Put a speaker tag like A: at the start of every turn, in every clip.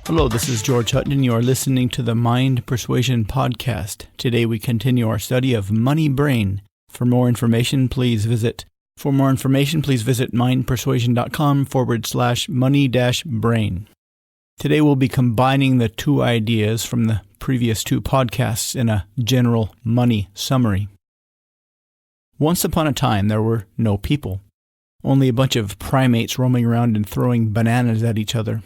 A: Hello, this is George Hutton. You are listening to the Mind Persuasion Podcast. Today we continue our study of money brain. For more information, please visit mindpersuasion.com/money-brain. Today we'll be combining the two ideas from the previous two podcasts in a general money summary. Once upon a time, there were no people. Only a bunch of primates roaming around and throwing bananas at each other.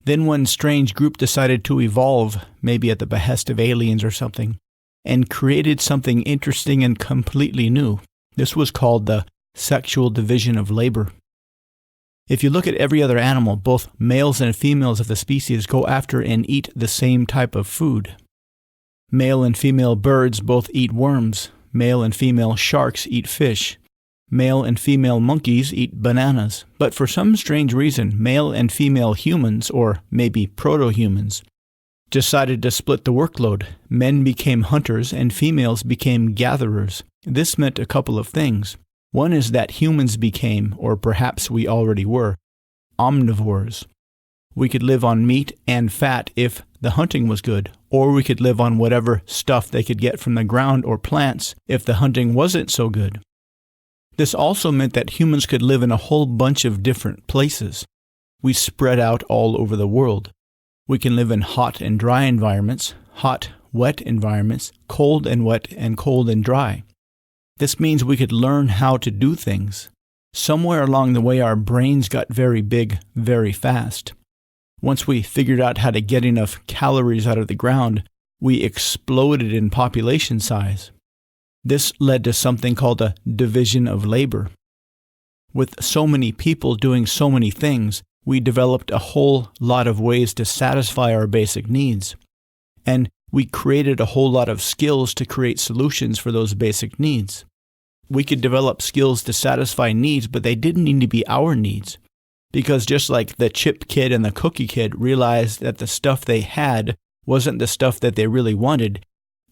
A: Then one strange group decided to evolve, maybe at the behest of aliens or something, and created something interesting and completely new. This was called the sexual division of labor. If you look at every other animal, both males and females of the species go after and eat the same type of food. Male and female birds both eat worms. Male and female sharks eat fish. Male and female monkeys eat bananas. But for some strange reason, male and female humans, or maybe proto-humans, decided to split the workload. Men became hunters and females became gatherers. This meant a couple of things. One is that humans became, or perhaps we already were, omnivores. We could live on meat and fat if the hunting was good, or we could live on whatever stuff they could get from the ground or plants if the hunting wasn't so good. This also meant that humans could live in a whole bunch of different places. We spread out all over the world. We can live in hot and dry environments, hot, wet environments, cold and wet, and cold and dry. This means we could learn how to do things. Somewhere along the way, our brains got very big very fast. Once we figured out how to get enough calories out of the ground, we exploded in population size. This led to something called a division of labor. With so many people doing so many things, we developed a whole lot of ways to satisfy our basic needs. And we created a whole lot of skills to create solutions for those basic needs. We could develop skills to satisfy needs, but they didn't need to be our needs. Because just like the chip kid and the cookie kid realized that the stuff they had wasn't the stuff that they really wanted,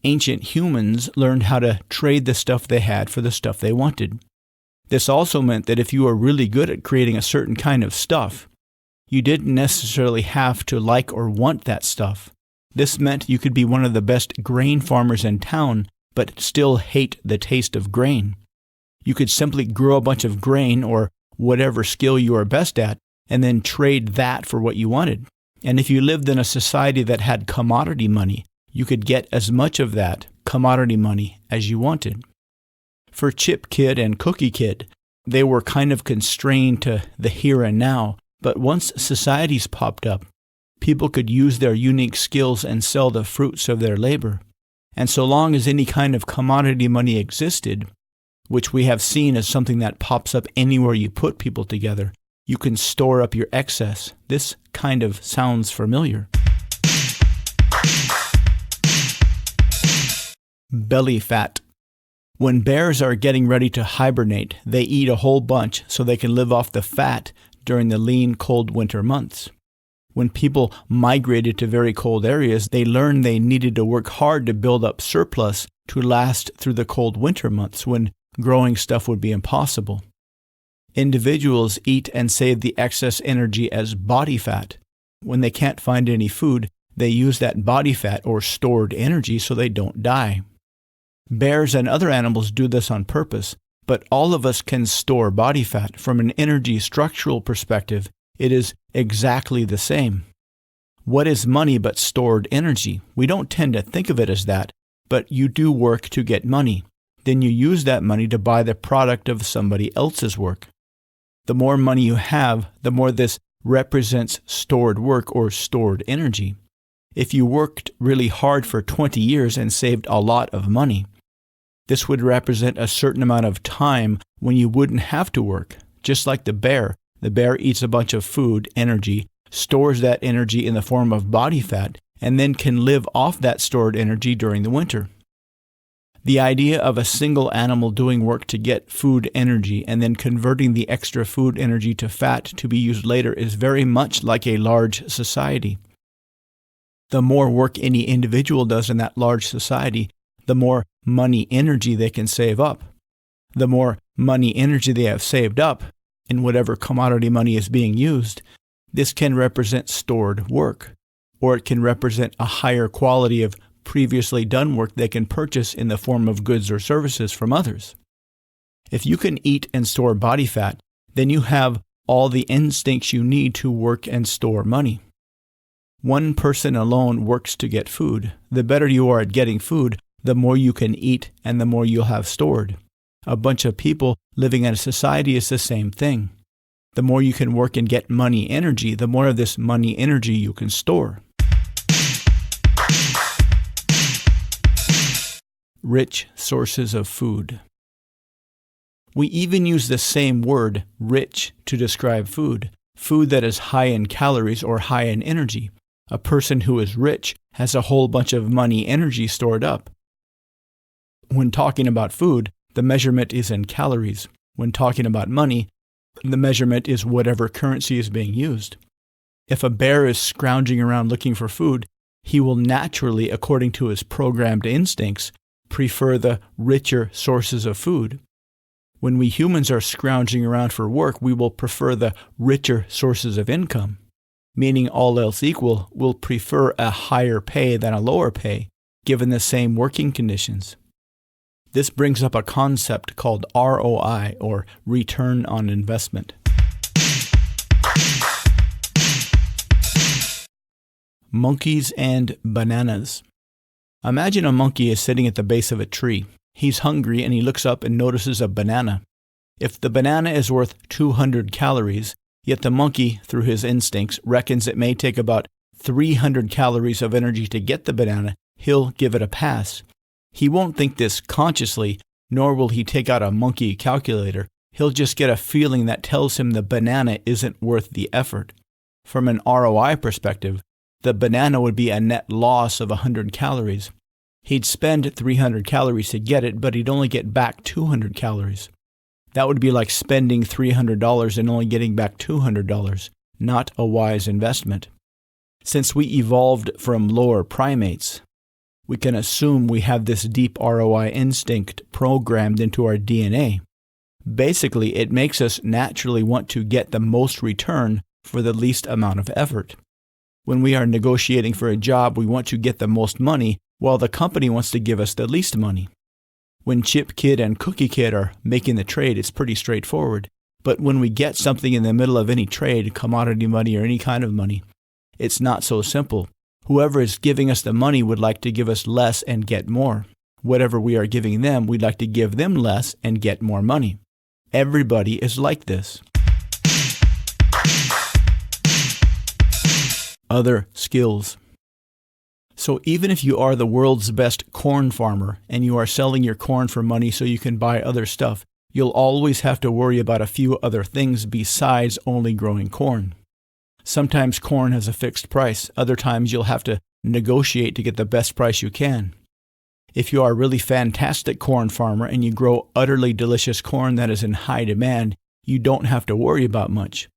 A: ancient humans learned how to trade the stuff they had for the stuff they wanted. This also meant that if you were really good at creating a certain kind of stuff, you didn't necessarily have to like or want that stuff. This meant you could be one of the best grain farmers in town, but still hate the taste of grain. You could simply grow a bunch of grain or whatever skill you are best at, and then trade that for what you wanted. And if you lived in a society that had commodity money, you could get as much of that commodity money as you wanted. For Chip Kid and Cookie Kid, they were kind of constrained to the here and now, but once societies popped up, people could use their unique skills and sell the fruits of their labor. And so long as any kind of commodity money existed, which we have seen as something that pops up anywhere you put people together, you can store up your excess. This kind of sounds familiar. Belly fat. When bears are getting ready to hibernate, they eat a whole bunch so they can live off the fat during the lean, cold winter months. When people migrated to very cold areas, they learned they needed to work hard to build up surplus to last through the cold winter months when growing stuff would be impossible. Individuals eat and save the excess energy as body fat. When they can't find any food, they use that body fat or stored energy so they don't die. Bears and other animals do this on purpose, but all of us can store body fat. From an energy structural perspective, it is exactly the same. What is money but stored energy? We don't tend to think of it as that, but you do work to get money. Then you use that money to buy the product of somebody else's work. The more money you have, the more this represents stored work or stored energy. If you worked really hard for 20 years and saved a lot of money, this would represent a certain amount of time when you wouldn't have to work. Just like the bear eats a bunch of food, energy, stores that energy in the form of body fat, and then can live off that stored energy during the winter. The idea of a single animal doing work to get food energy and then converting the extra food energy to fat to be used later is very much like a large society. The more work any individual does in that large society, the more money energy they can save up. The more money energy they have saved up in whatever commodity money is being used, This can represent stored work, or it can represent a higher quality of previously done work they can purchase in the form of goods or services from others. If you can eat and store body fat, then you have all the instincts you need to work and store money. One person alone works to get food. The better you are at getting food, the more you can eat and the more you'll have stored. A bunch of people living in a society is the same thing. The more you can work and get money energy, the more of this money energy you can store. Rich sources of food. We even use the same word, rich, to describe food that is high in calories or high in energy. A person who is rich has a whole bunch of money energy stored up. When talking about food, the measurement is in calories. When talking about money, the measurement is whatever currency is being used. If a bear is scrounging around looking for food, he will naturally, according to his programmed instincts, prefer the richer sources of food. When we humans are scrounging around for work, we will prefer the richer sources of income, meaning all else equal, we'll prefer a higher pay than a lower pay, given the same working conditions. This brings up a concept called ROI, or return on investment. Monkeys and bananas. Imagine a monkey is sitting at the base of a tree. He's hungry and he looks up and notices a banana. If the banana is worth 200 calories, yet the monkey, through his instincts, reckons it may take about 300 calories of energy to get the banana, he'll give it a pass. He won't think this consciously, nor will he take out a monkey calculator. He'll just get a feeling that tells him the banana isn't worth the effort. From an ROI perspective, the banana would be a net loss of 100 calories. He'd spend 300 calories to get it, but he'd only get back 200 calories. That would be like spending $300 and only getting back $200. Not a wise investment. Since we evolved from lower primates, we can assume we have this deep ROI instinct programmed into our DNA. Basically, it makes us naturally want to get the most return for the least amount of effort. When we are negotiating for a job, we want to get the most money, while the company wants to give us the least money. When Chip Kid and Cookie Kid are making the trade, it's pretty straightforward. But when we get something in the middle of any trade, commodity money or any kind of money, it's not so simple. Whoever is giving us the money would like to give us less and get more. Whatever we are giving them, we'd like to give them less and get more money. Everybody is like this. Other skills. So even if you are the world's best corn farmer and you are selling your corn for money so you can buy other stuff, you'll always have to worry about a few other things besides only growing corn. Sometimes corn has a fixed price. Other times you'll have to negotiate to get the best price you can. If you are a really fantastic corn farmer and you grow utterly delicious corn that is in high demand, you don't have to worry about much.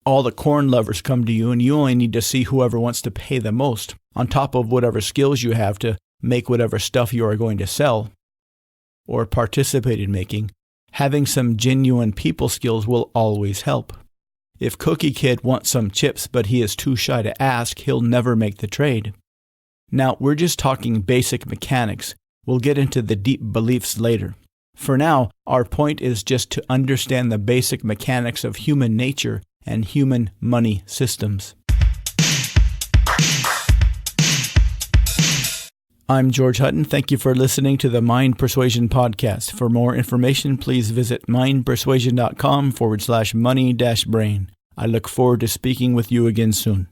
A: All the corn lovers come to you and you only need to see whoever wants to pay the most, on top of whatever skills you have to make whatever stuff you are going to sell or participate in making. Having some genuine people skills will always help. If Cookie Kid wants some chips but he is too shy to ask, he'll never make the trade. Now, we're just talking basic mechanics. We'll get into the deep beliefs later. For now, our point is just to understand the basic mechanics of human nature and human money systems. I'm George Hutton. Thank you for listening to the Mind Persuasion Podcast. For more information, please visit mindpersuasion.com/money-brain. I look forward to speaking with you again soon.